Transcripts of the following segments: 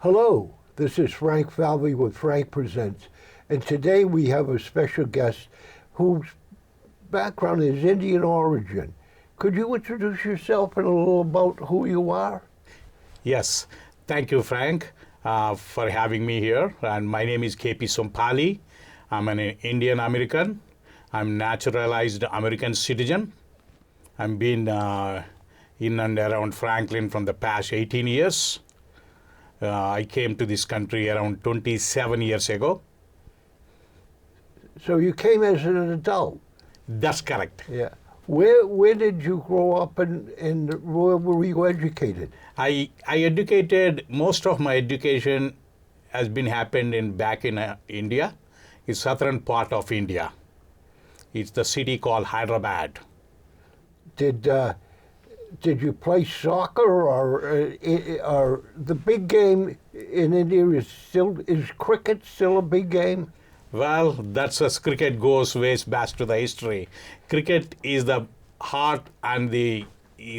Hello, this is Frank Falvey with Frank Presents, and today we have a special guest whose background is Indian origin. Could you introduce yourself and a little about who you are? Yes, thank you, Frank, for having me here. And my name is KP Sompally. I'm an Indian American. I'm naturalized American citizen. I've been in and around Franklin from the past 18 years. I came to this country around 27 years ago. So you came as an adult. That's correct. Yeah. Where did you grow up and where were you educated? I educated, most of my education has been happened back in India. It's southern part of India. It's the city called Hyderabad. Did you play soccer or the big game in India is cricket still a big game? Well, that's as cricket goes way back to the history. Cricket is the heart and the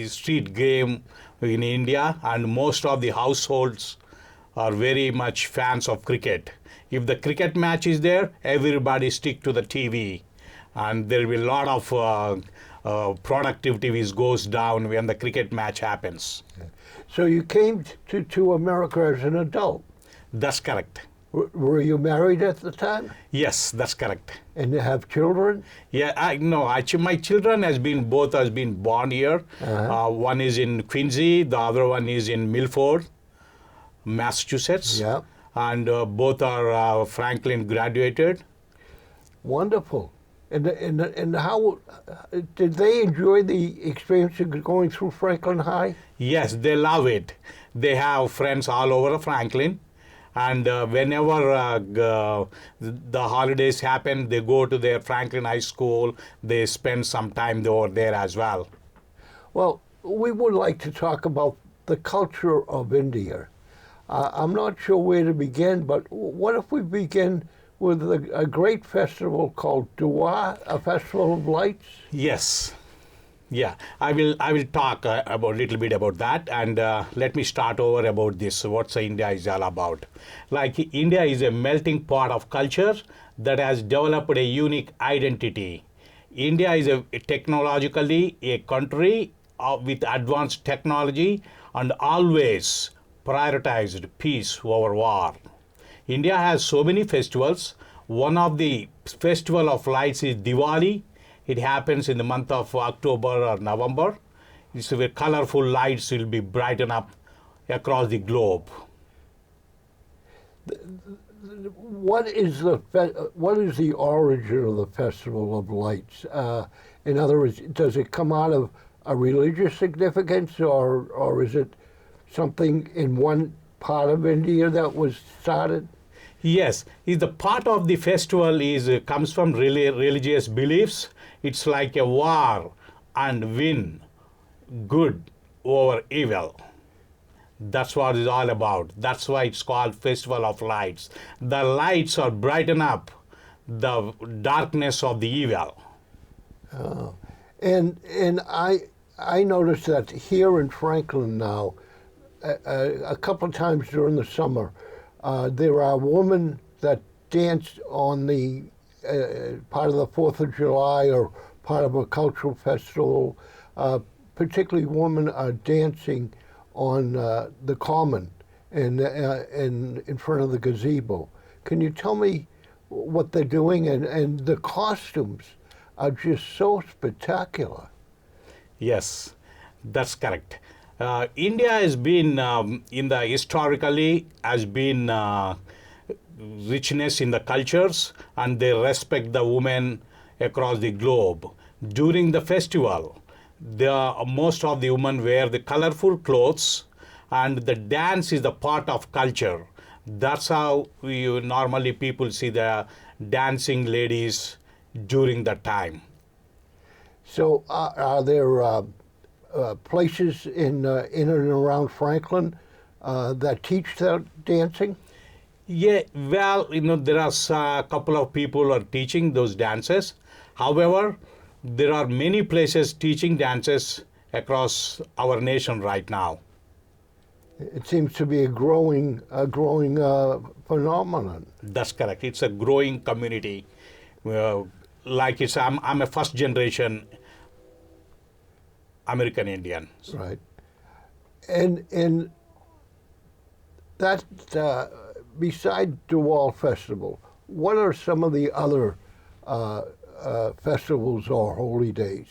street game in India, and most of the households are very much fans of cricket. If the cricket match is there, everybody stick to the TV, and there will be a lot of productivity goes down when the cricket match happens. So you came to America as an adult. That's correct. Were you married at the time? Yes, that's correct. And you have children? Yeah, actually, my children both has been born here. Uh-huh. One is in Quincy, the other one is in Milford, Massachusetts. Yeah. And both are Franklin graduated. Wonderful. And how did they enjoy the experience of going through Franklin High? Yes, they love it. They have friends all over Franklin. And whenever the holidays happen, they go to their Franklin High School. They spend some time over there as well. Well, we would like to talk about the culture of India. I'm not sure where to begin, but what if we begin with a great festival called Dua, a festival of lights? Yes. Yeah, I will talk about a little bit about that, and let me start over about this. What's India is all about? Like, India is a melting pot of cultures that has developed a unique identity. India is technologically a country with advanced technology and always prioritized peace over war. India has so many festivals. One of the festival of lights is Diwali. It happens in the month of October or November. It's where colorful lights will be brighten up across the globe. What is the origin of the Festival of Lights? In other words, does it come out of a religious significance, or is it something in one part of India that was started? Yes, the part of the festival comes from religious beliefs. It's like a war and win good over evil. That's what it's all about. That's why it's called Festival of Lights. The lights are brighten up the darkness of the evil. Oh. And I noticed that here in Franklin now, a couple of times during the summer, there are women that dance on the part of the 4th of July or part of a cultural festival. Particularly women are dancing on the common in front of the gazebo. Can you tell me what they're doing? And the costumes are just so spectacular. Yes, that's correct. India has been historically has been richness in the cultures, and they respect the women across the globe. During the festival, most of the women wear the colorful clothes, and the dance is the part of culture. That's how normally people see the dancing ladies during that time. So are there places in and around Franklin that teach that dancing? Yeah, well, there are a couple of people who are teaching those dances. However, there are many places teaching dances across our nation right now. It seems to be a growing phenomenon. That's correct. It's a growing community. Uh, like I'm a first generation American Indian. Right. And that beside Dual Festival, what are some of the other festivals or holy days?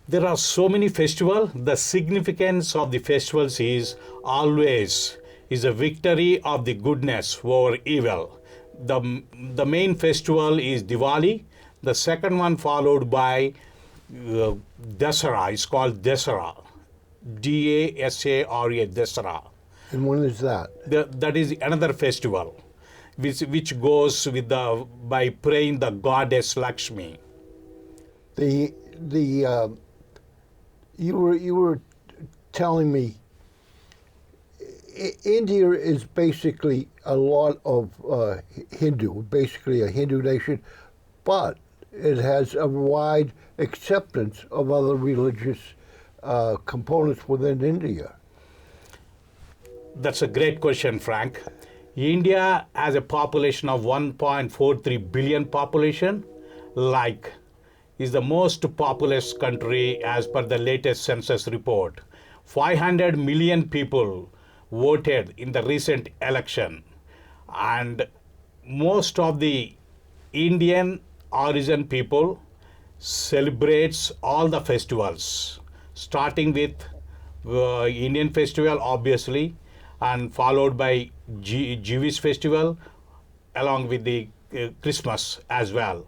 There are so many festivals. The significance of the festivals is always is a victory of the goodness over evil. The main festival is Diwali. The second one followed by Dasara. It's called Dasara. Dasara, Dasara. And when is that? That is another festival, which goes with by praying the goddess Lakshmi. The you were telling me India is basically a lot of Hindu, basically a Hindu nation, but it has a wide acceptance of other religious components within India. That's a great question, Frank. India has a population of 1.43 billion population, like is the most populous country as per the latest census report. 500 million people voted in the recent election, and most of the Indian origin people celebrates all the festivals, starting with Indian festival obviously, and followed by Jewish festival, along with the Christmas as well.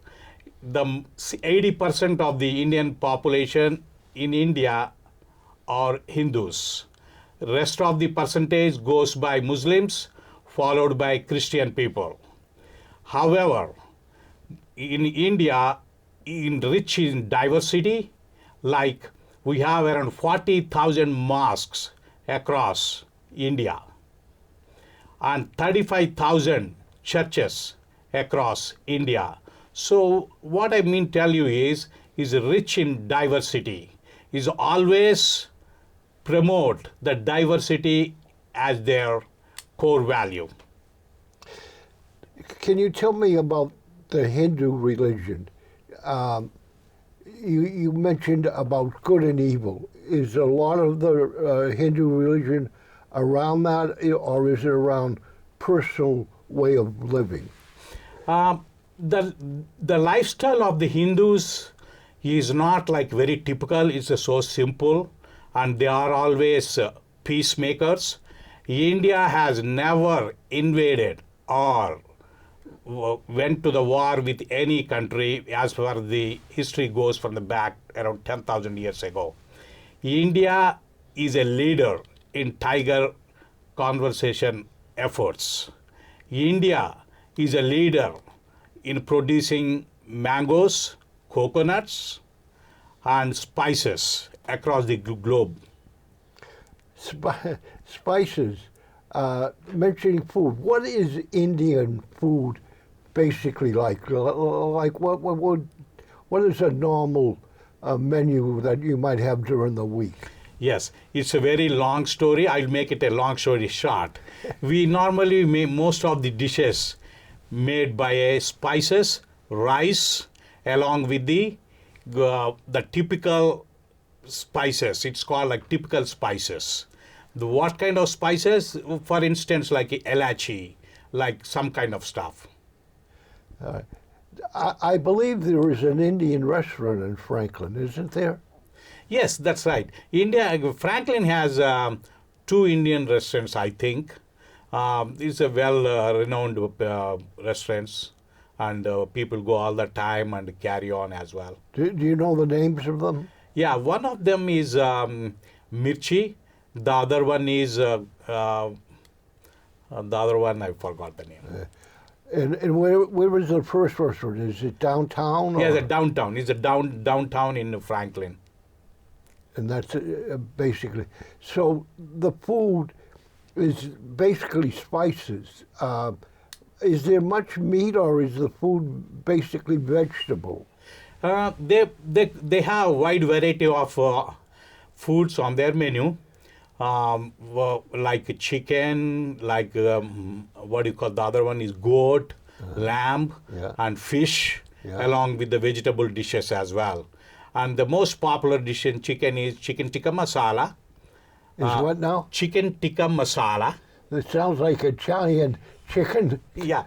The 80% of the Indian population in India are Hindus. Rest of the percentage goes by Muslims, followed by Christian people. However, in India, rich in diversity, like we have around 40,000 mosques across India and 35,000 churches across India. So what I mean tell you is rich in diversity, is always promote the diversity as their core value. Can you tell me about the Hindu religion? You mentioned about good and evil. Is a lot of the Hindu religion around that, or is it around personal way of living? The lifestyle of the Hindus is not like very typical. It's so simple, and they are always peacemakers. India has never invaded or went to the war with any country as far as the history goes from the back around 10,000 years ago. India is a leader in tiger conservation efforts. India is a leader in producing mangoes, coconuts, and spices across the globe. Spices. Mentioning food, what is Indian food basically like? Like what is a normal menu that you might have during the week? Yes, it's a very long story. I'll make it a long story short. We normally make most of the dishes made by spices, rice, along with the typical spices. It's called like typical spices. What kind of spices? For instance, like elachi, like some kind of stuff. I believe there is an Indian restaurant in Franklin, isn't there? Yes, that's right. Franklin has 2 Indian restaurants, I think. It's a well-renowned restaurants, and people go all the time and carry on as well. Do you know the names of them? Yeah, one of them is Mirchi. The other one is the other one I forgot the name. And where is the first restaurant? Is it downtown? Yeah, the downtown. It's a downtown in Franklin. And that's basically. So the food is basically spices. Is there much meat, or is the food basically vegetable? They have a wide variety of foods on their menu. like chicken, like what do you call the other one is goat, lamb, Yeah. and fish, Yeah. along with the vegetable dishes as well. And the most popular dish in chicken is chicken tikka masala. Is what now? Chicken tikka masala. It sounds like Italian chicken. Yeah,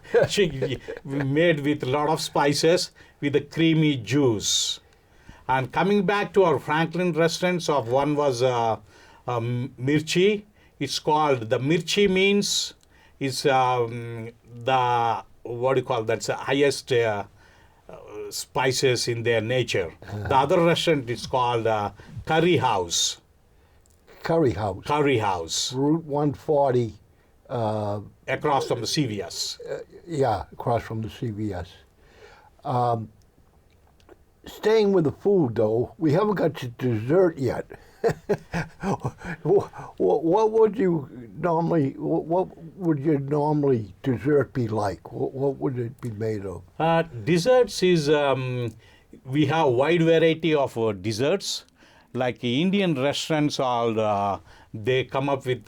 made with a lot of spices with a creamy juice. And coming back to our Franklin restaurants, of one was mirchi. It's called the mirchi means is the what do you call that's the highest spices in their nature. The other restaurant is called Curry House. Curry House. Curry House Route 140. across from the CVS. Yeah, across from the CVS. Staying with the food, though, we haven't got to dessert yet. What would you normally? What would your normally dessert be like? What would it be made of? Desserts is we have wide variety of desserts. Like Indian restaurants, all they come up with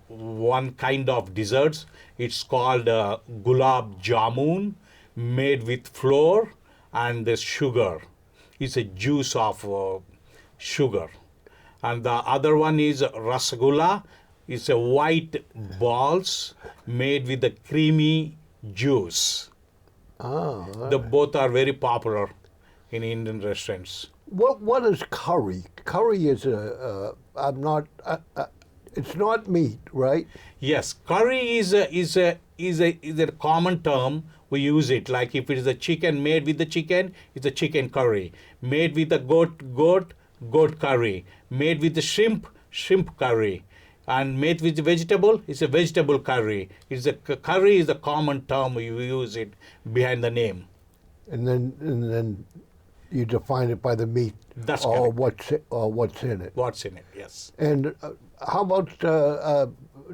one kind of desserts. It's called gulab jamun, made with flour and the sugar. It's a juice of sugar. And the other one is rasgulla. It's a white balls made with the creamy juice. Oh, The both are very popular in Indian restaurants. what is curry? Curry is I'm not. It's not meat, right? Yes, curry is a common term. We use it like if it is a chicken made with the chicken, it's a chicken curry. Made with the goat curry. Made with the shrimp curry. And made with the vegetable, it's a vegetable curry. Curry is the common term we use it behind the name. And then you define it by the meat. That's or correct. what's in it. What's in it? Yes. And how about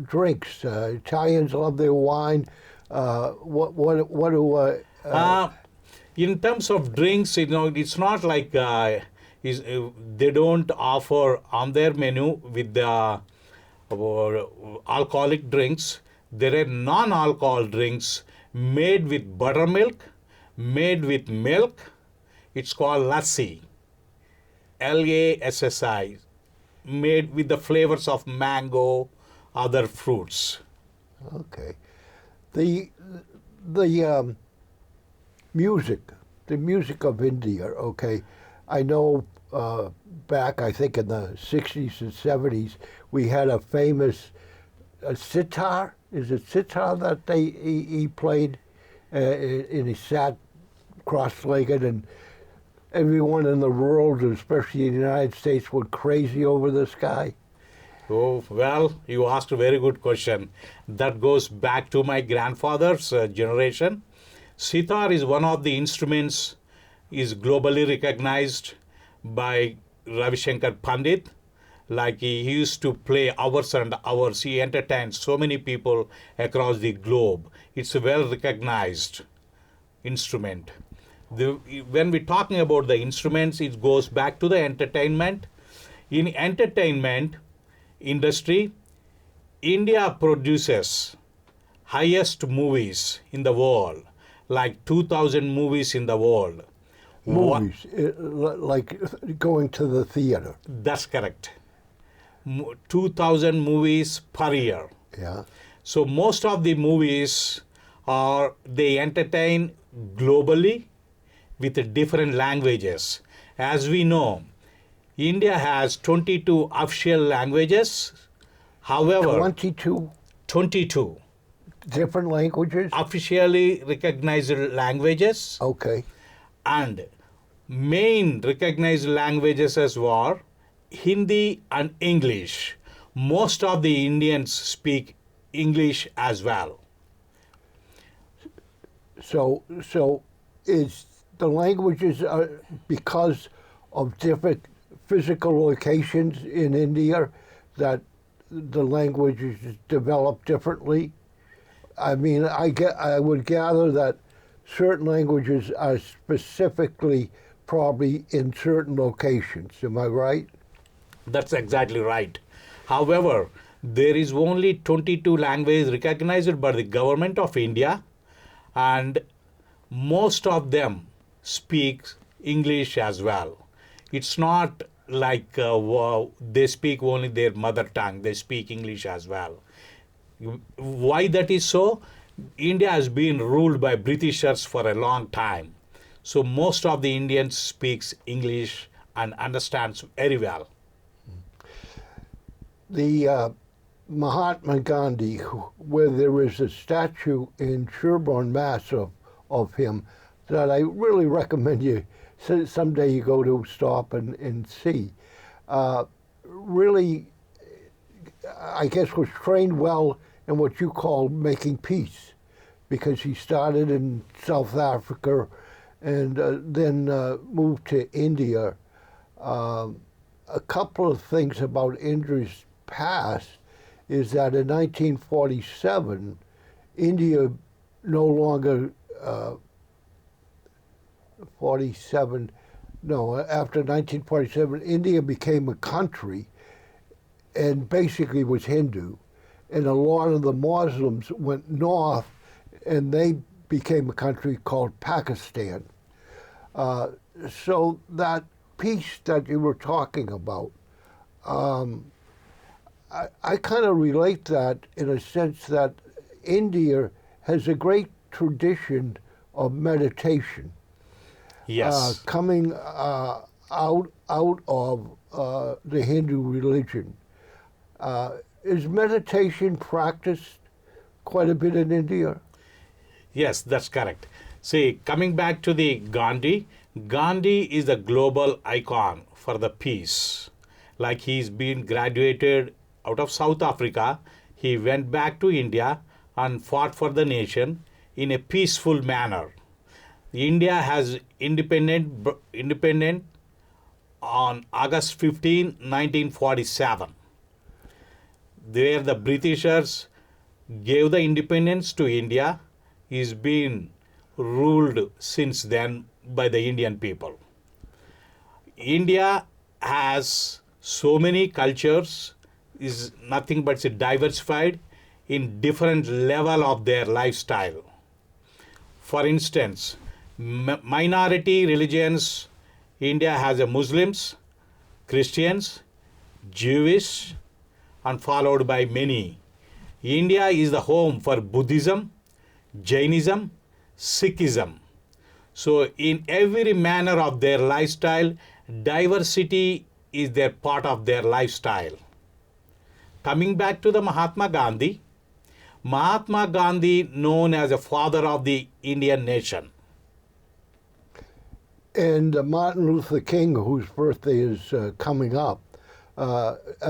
drinks? Italians love their wine. What do In terms of drinks, it's not like they don't offer on their menu with the alcoholic drinks. There are non-alcohol drinks made with buttermilk, made with milk. It's called lassi, Lassi, made with the flavors of mango, other fruits. Okay. The music, the music of India. Okay, I know back I think in the 60s and 70s we had a famous sitar. Is it sitar that he played? And he sat cross-legged, and everyone in the world, especially in the United States, went crazy over this guy. Oh, well, you asked a very good question. That goes back to my grandfather's generation. Sitar is one of the instruments, is globally recognized by Ravi Shankar Pandit. Like he used to play hours and hours. He entertained so many people across the globe. It's a well recognized instrument. When we're talking about the instruments, it goes back to the entertainment. In entertainment industry, India produces highest movies in the world, like 2,000 movies in the world. Movies, like going to the theater. That's correct. 2,000 movies per year. Yeah. So most of the movies they entertain globally with different languages. As we know, India has 22 official languages. However, 22 different languages. officially recognized languages, Okay. and main recognized languages as were Hindi and English. Most of the Indians speak English as well. So is the languages because of different physical locations in India that the languages develop differently? I mean, I would gather that certain languages are specifically probably in certain locations. Am I right? That's exactly right. However, there is only 22 languages recognized by the government of India, and most of them speak English as well. It's not like they speak only their mother tongue, they speak English as well. Why that is so? India has been ruled by Britishers for a long time. So most of the Indians speaks English and understands very well. The Mahatma Gandhi, where there is a statue in Sherborne, Mass. Of him that I really recommend you someday you go to stop and see. Really, I guess was trained well in what you call making peace, because he started in South Africa and then moved to India. A couple of things about India's past is that in 1947, India no longer, 47, no, after 1947, India became a country and basically was Hindu. And a lot of the Muslims went north and they became a country called Pakistan. So that peace that you were talking about, I kind of relate that in a sense that India has a great tradition of meditation. Yes. Coming out of the Hindu religion. Is meditation practiced quite a bit in India? Yes, that's correct. See, coming back to the Gandhi, Gandhi is a global icon for the peace. Like he's been graduated out of South Africa, he went back to India and fought for the nation in a peaceful manner. India has independent on August 15, 1947. There the Britishers gave the independence to India, is been ruled since then by the Indian people. India has so many cultures, is nothing but diversified in different level of their lifestyle. For instance, minority religions, India has a Muslims, Christians, Jewish, and followed by many. India is the home for Buddhism, Jainism, Sikhism. So in every manner of their lifestyle, diversity is their part of their lifestyle. Coming back to the Mahatma Gandhi known as a father of the Indian nation. And Martin Luther King, whose birthday is coming up,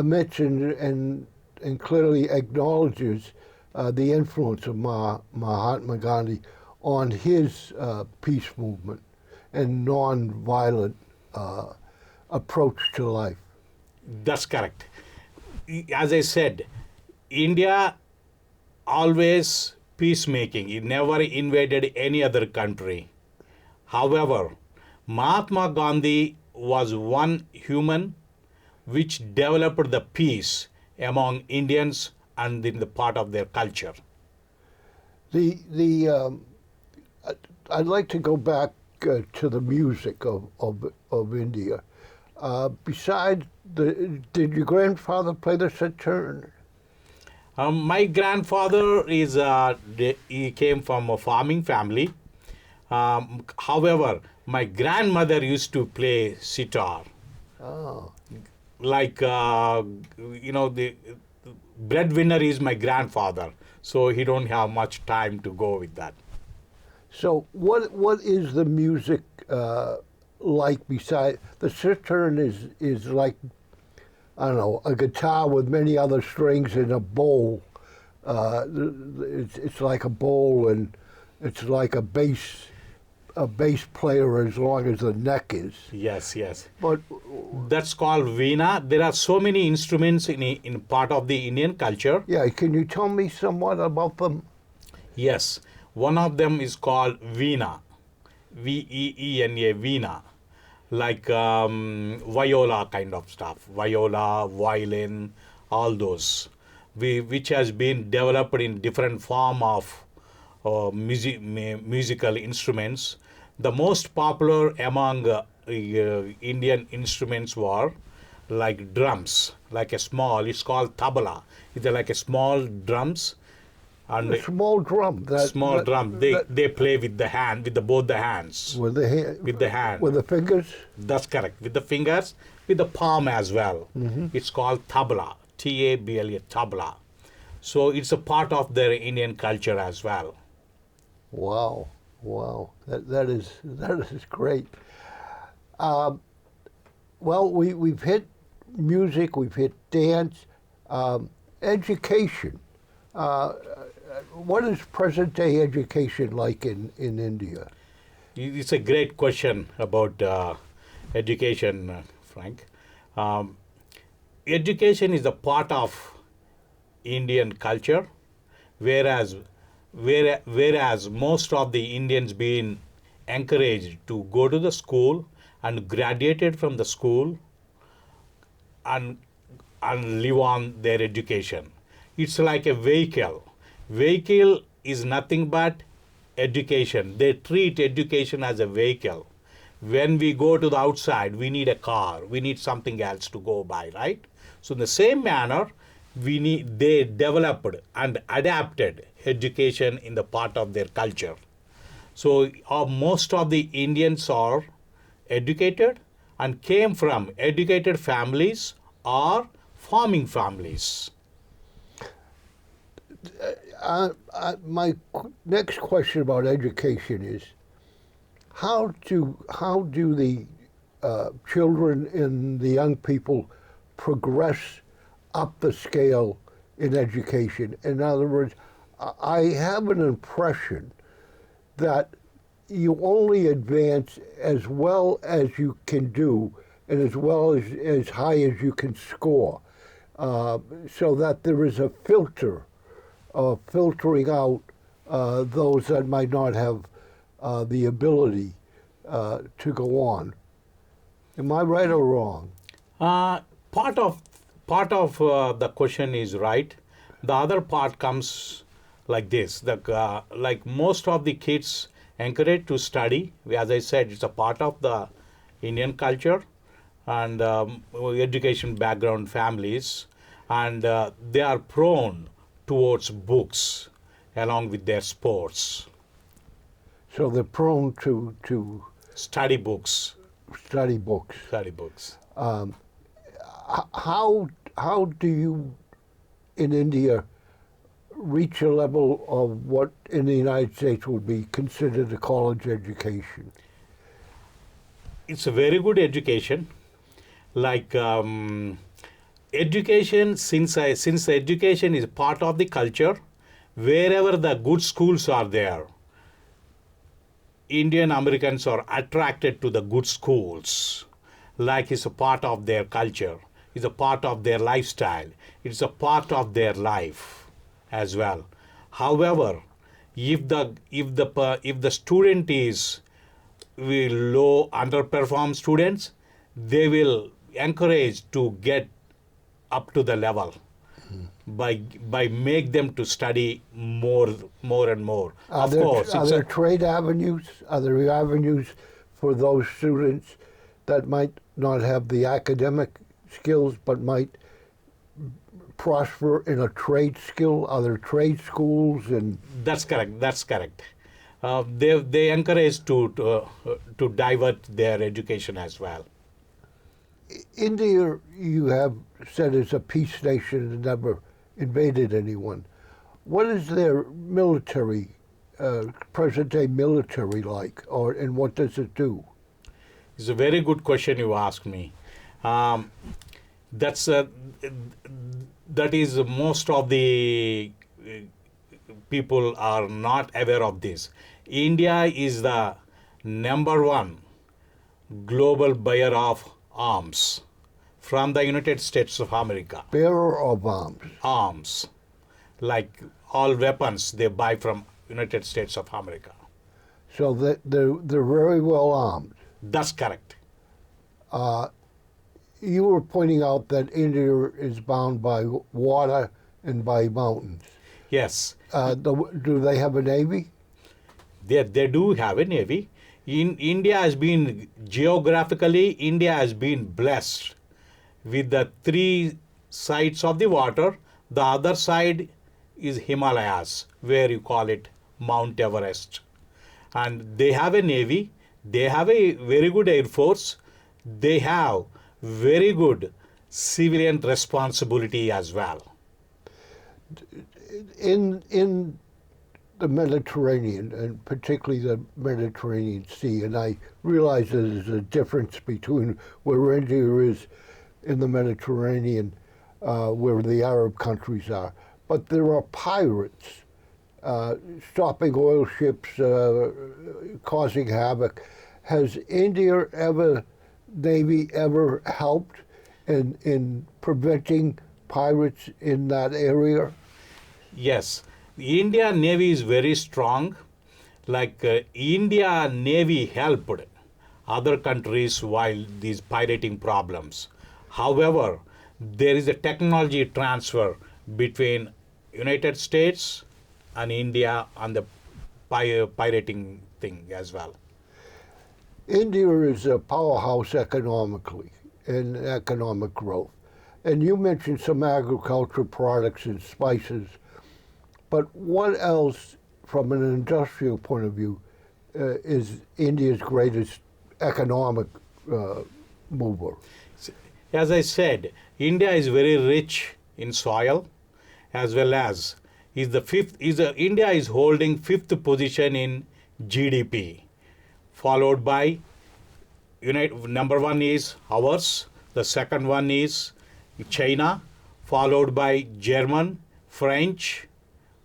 mentioned and clearly acknowledges the influence of Mahatma Gandhi on his peace movement and non-violent approach to life. That's correct. As I said, India always peacemaking. It never invaded any other country. However, Mahatma Gandhi was one human which developed the peace among Indians and in the part of their culture. I'd like to go back to the music of India. Besides, did your grandfather play the sitar? My grandfather he came from a farming family. However, my grandmother used to play sitar. Oh. Like, the breadwinner is my grandfather, so he don't have much time to go with that. So what is the music like beside the sitar? Is like, I don't know, a guitar with many other strings in a bowl. It's like a bowl, and it's like a bass player as long as the neck is. Yes, yes. But that's called veena. There are so many instruments in part of the Indian culture. Yeah, can you tell me somewhat about them? Yes, one of them is called veena, Veena, veena, like viola kind of stuff, viola, violin, all those, which has been developed in different form of musical instruments. The most popular among Indian instruments were like drums, like a small. It's called tabla. It's like a small drums, and A small drum. small drum. They play with the hand, with both the hands. With the hand. With the hand. With the fingers. That's correct. With the fingers, with the palm as well. It's called tabla. Tabla. Tabla. So it's a part of their Indian culture as well. Wow, wow, that is great. Well, we've hit music, we've hit dance, education. What is present day education like in India? It's a great question about education, Frank. Um, Education is a part of Indian culture, whereas most of the Indians being encouraged to go to the school and graduated from the school and live on their education. It's like a vehicle. Vehicle is nothing but education. They treat education as a vehicle. When we go to the outside, we need a car. We need something else to go by, right? So in the same manner, they developed and adapted education in the part of their culture. So most of the Indians are educated and came from educated families or farming families. My next question about education is how do the children and the young people progress up the scale in education? In other words, I have an impression that you only advance as well as you can do and as well as high as you can score, so that there is a filtering out those that might not have the ability to go on. Am I right or wrong? Part of the question is right. The other part comes like this: like most of the kids encouraged to study. As I said, it's a part of the Indian culture and education background families, and they are prone towards books along with their sports. So they're prone to Study books. study books. Study books. How do you in India reach a level of what in the United States would be considered a college education? It's a very good education. Like education, since education is part of the culture, wherever the good schools are there, Indian Americans are attracted to the good schools. Like it's a part of their culture, it's a part of their lifestyle, it's a part of their life as well. However, if the student is low underperform students, they will encourage to get up to the level by make them to study more and more. Are there trade avenues? Are there avenues for those students that might not have the academic skills but might prosper in a trade skill? Are there trade schools? And That's correct. That's correct. They encourage to divert their education as well. India, you have said, is a peace nation and never invaded anyone. What is their military, present-day military like, and what does it do? It's a very good question you asked me. That is most of the people are not aware of this. India is the #1 global buyer of arms from the United States of America. Bearer of arms. Arms, like all weapons they buy from United States of America. So they're very well armed. That's correct. you were pointing out that India is bound by water and by mountains. Yes, Do they have a navy? they do have a navy. India has been geographically, India has been blessed with the three sides of the water. The other side is Himalayas, where you call it Mount Everest. And they have a navy, they have a very good air force, they have very good civilian responsibility as well. In the Mediterranean, and particularly the Mediterranean Sea, and I realize that there's a difference between where India is in the Mediterranean, where the Arab countries are, but there are pirates stopping oil ships, causing havoc. Has Navy ever helped in preventing pirates in that area? Yes, the Indian Navy is very strong. Like India Navy helped other countries while these pirating problems. However, there is a technology transfer between United States and India on the pirating thing as well. India is a powerhouse economically in economic growth. And you mentioned some agricultural products and spices, but what else, from an industrial point of view, is India's greatest economic mover? As I said, India is very rich in soil, as well as India is holding fifth position in GDP, followed by number one is ours, the second one is China, followed by German, French,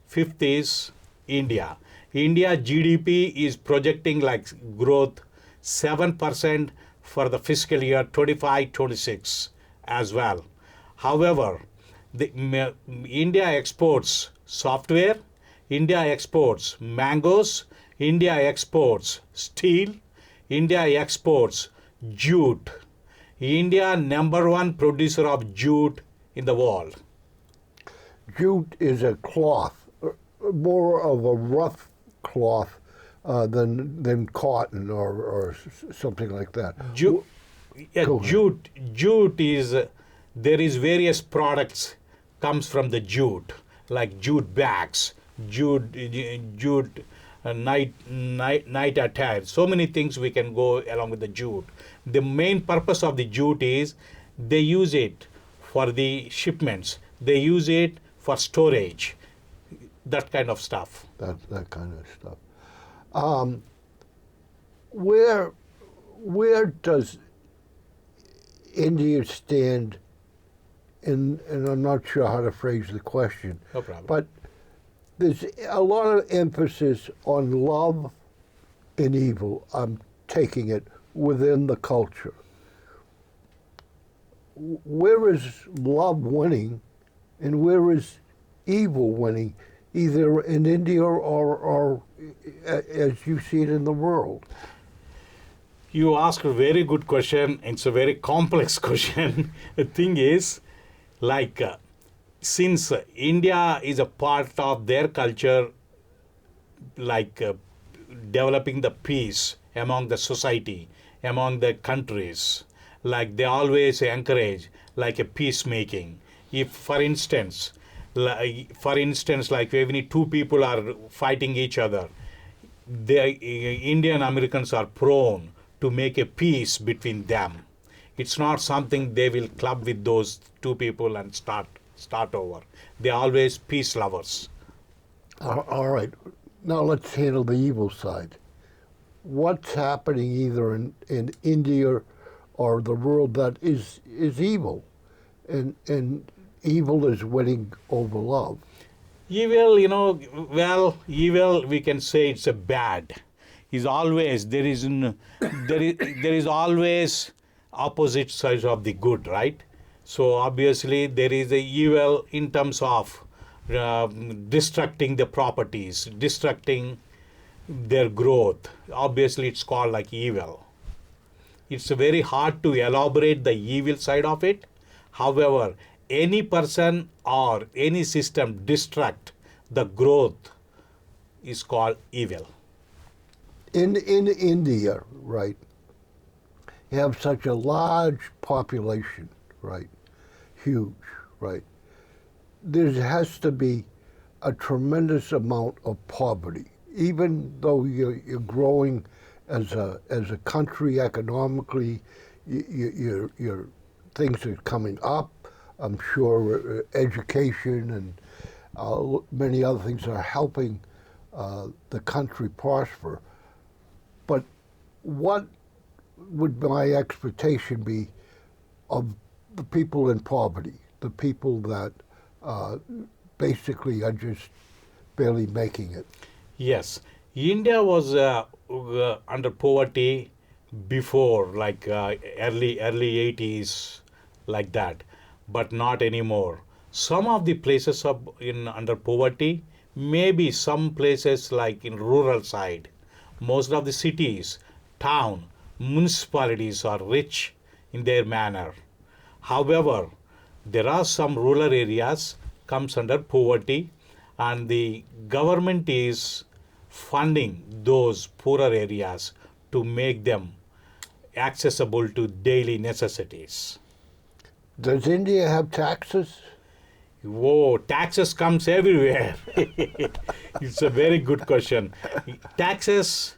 fifth is India. India GDP is projecting like growth 7% for the fiscal year 25-26 as well. However, India exports software, India exports mangoes, India exports steel, India exports jute. India number one producer of jute in the world. Jute is a cloth, more of a rough cloth than cotton or something like that. Jute is there is various products comes from the jute, like jute bags, jute night attire. So many things we can go along with the jute. The main purpose of the jute is they use it for the shipments. They use it for storage, that kind of stuff. That kind of stuff. Where does India stand in, and I'm not sure how to phrase the question, No problem. but there's a lot of emphasis on love and evil, I'm taking it, within the culture. Where is love winning and where is evil winning, either in India or as you see it in the world? You ask a very good question. It's a very complex question. The thing is, like, since India is a part of their culture, like developing the peace among the society, among the countries, like they always encourage like a peacemaking. If, for instance, like when two people are fighting each other, the Indian Americans are prone to make a peace between them. It's not something they will club with those two people and start over. They're always peace lovers. All right. Now let's handle the evil side. What's happening either in India or the world that is evil, and evil is winning over love? Evil, evil, we can say it's a bad. Is always there is always opposite sides of the good, right? So obviously there is a evil in terms of destructing the properties, destructing their growth. Obviously it's called like evil. It's very hard to elaborate the evil side of it. However, any person or any system distract the growth is called evil. In India, right, you have such a large population, right, huge, right. There has to be a tremendous amount of poverty, even though you're growing as a country economically. Your things are coming up. I'm sure education and many other things are helping the country prosper. But what would my expectation be of the people in poverty, the people that basically are just barely making it? Yes, India was under poverty before, like early 80s, like that, but not anymore. Some of the places are in under poverty, maybe some places like in rural side. Most of the cities, town, municipalities are rich in their manner. However, there are some rural areas comes under poverty, and the government is funding those poorer areas to make them accessible to daily necessities. Does India have taxes? Whoa, taxes comes everywhere. It's a very good question. Taxes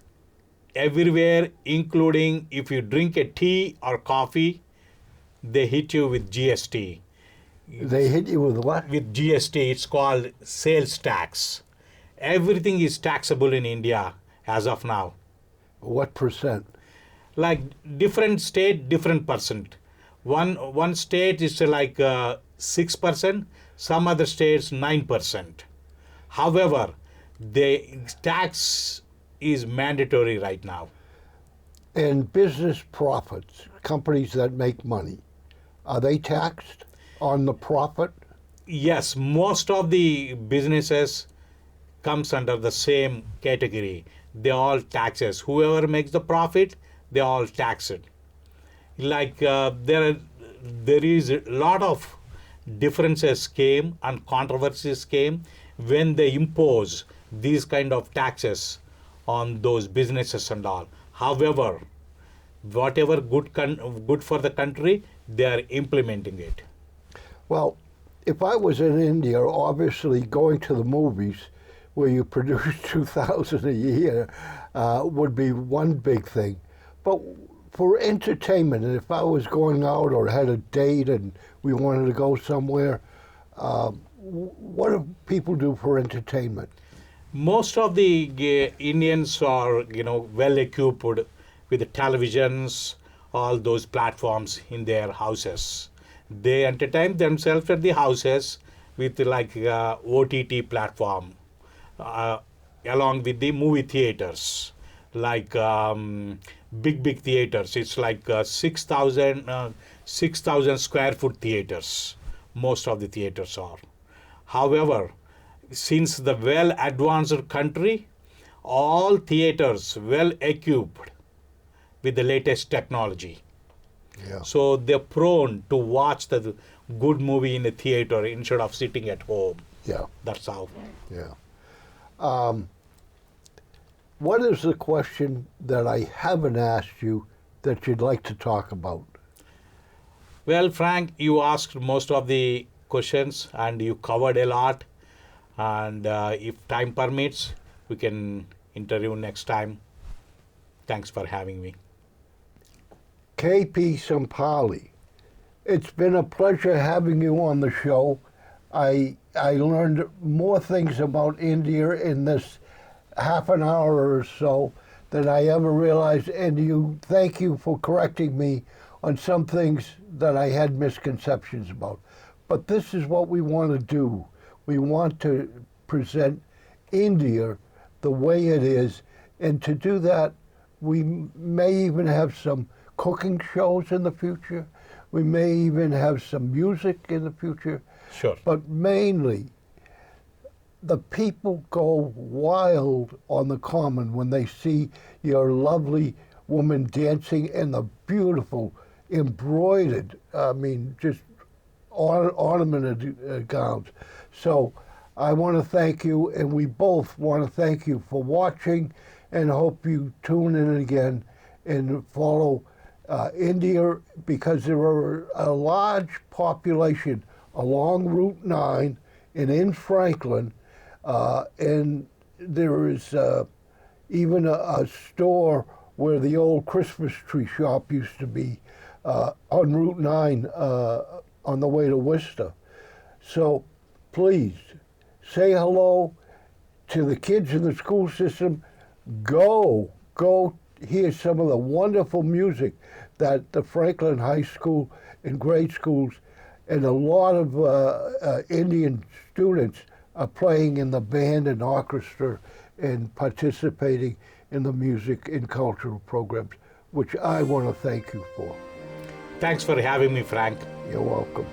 everywhere, including if you drink a tea or coffee, they hit you with GST. They hit you with what? With GST, it's called sales tax. Everything is taxable in India as of now. What percent? Like different state, different percent. One state is like 6%, some other states 9%. However, the tax is mandatory right now. And business profits, companies that make money, are they taxed on the profit? Yes, most of the businesses comes under the same category. They all taxes. Whoever makes the profit, they all tax it. Like there is a lot of differences came and controversies came when they impose these kind of taxes on those businesses and all. However, whatever good for the country, they are implementing it. Well, if I was in India, obviously going to the movies where you produce 2,000 a year would be one big thing. But for entertainment, and if I was going out or had a date and we wanted to go somewhere, what do people do for entertainment? Most of the Indians are, well equipped with the televisions, all those platforms in their houses. They entertain themselves at the houses with like OTT platform, along with the movie theaters, like big theaters. It's like 6,000 square foot theaters. Most of the theaters are. However, since the well advanced country, all theaters well equipped with the latest technology. Yeah. So they're prone to watch the good movie in the theater instead of sitting at home. Yeah. That's how. Yeah. What is the question that I haven't asked you that you'd like to talk about? Well, Frank, you asked most of the questions and you covered a lot. And if time permits, we can interview next time. Thanks for having me. KP Sompally, it's been a pleasure having you on the show. I learned more things about India in this half an hour or so than I ever realized, and thank you for correcting me on some things that I had misconceptions about. But this is what we want to do. We want to present India the way it is, and to do that, we may even have some cooking shows in the future. We may even have some music in the future. Sure. But mainly, the people go wild on the common when they see your lovely woman dancing and the beautiful embroidered, I mean, just ornamented gowns. So I want to thank you, and we both want to thank you for watching, and hope you tune in again and follow India, because there are a large population along Route 9 and in Franklin, and there is even a store where the old Christmas tree shop used to be on Route 9 on the way to Worcester. So please say hello to the kids in the school system. Go hear some of the wonderful music that the Franklin High School and grade schools and a lot of Indian students are playing in the band and orchestra and participating in the music and cultural programs, which I want to thank you for. Thanks for having me, Frank. You're welcome.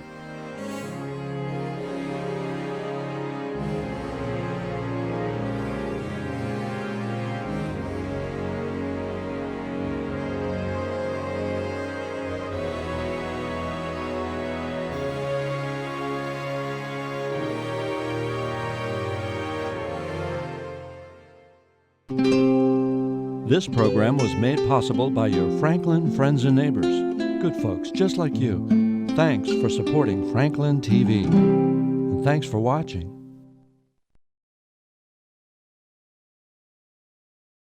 This program was made possible by your Franklin friends and neighbors, good folks just like you. Thanks for supporting Franklin TV. And thanks for watching.